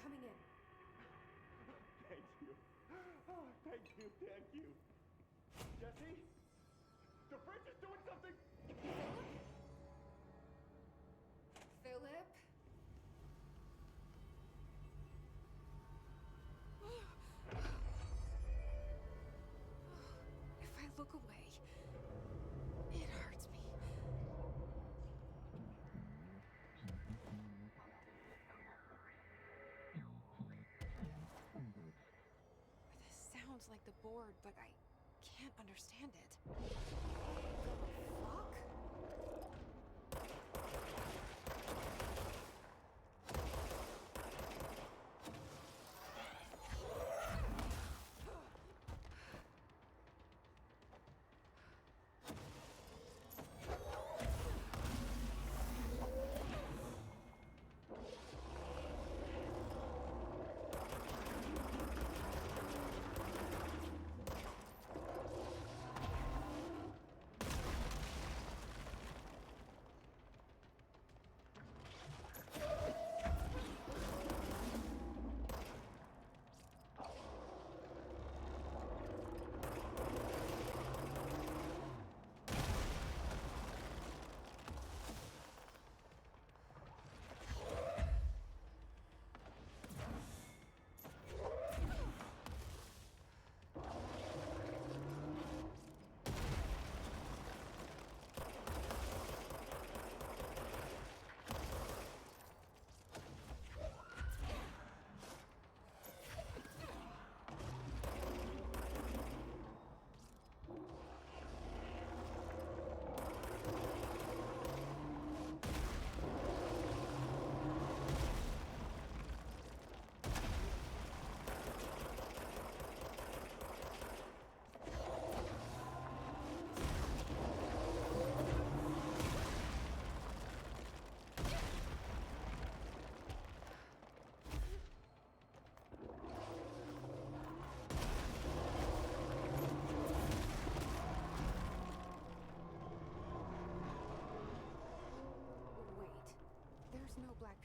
coming in. Thank you. Oh, thank you, thank you. Jesse? The fridge is doing something! Philip? If I look away, it hurts me. This sounds like the board, but I can't understand it. Fuck?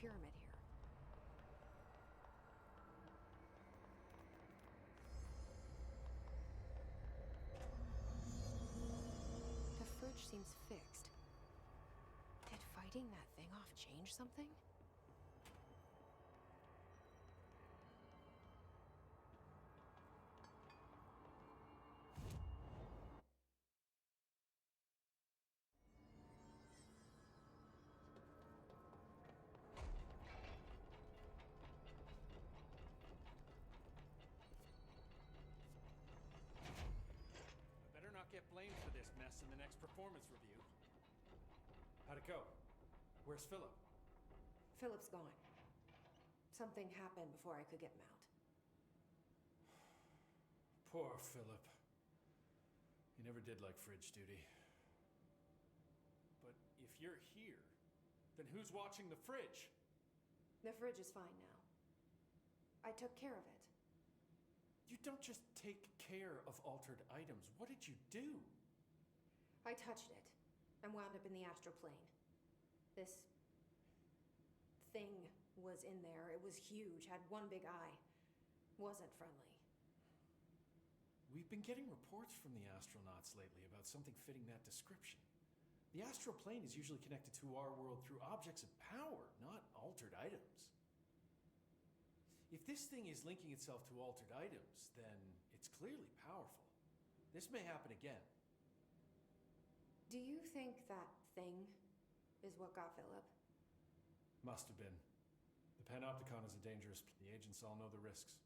Pyramid here. The fridge seems fixed. Did fighting that thing off change something? Get blamed for this mess in the next performance review. How'd it go? Where's Philip? Philip's gone. Something happened before I could get him out. Poor Philip. He never did like fridge duty. But if you're here, then who's watching the fridge? The fridge is fine now. I took care of it. You don't just take care of altered items. What did you do? I touched it and wound up in the astral plane. This thing was in there. It was huge, had one big eye. Wasn't friendly. We've been getting reports from the astronauts lately about something fitting that description. The astral plane is usually connected to our world through objects of power, not altered items. If this thing is linking itself to altered items, then it's clearly powerful. This may happen again. Do you think that thing is what got Philip? Must have been. The Panopticon is a dangerous place. The agents all know the risks.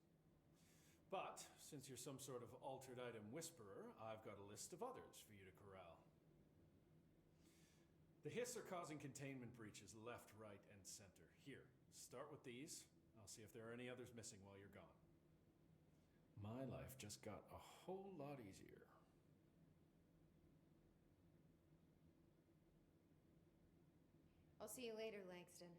But, since you're some sort of altered item whisperer, I've got a list of others for you to corral. The Hiss are causing containment breaches left, right, and center. Here, start with these. I'll see if there are any others missing while you're gone. My life just got a whole lot easier. I'll see you later, Langston.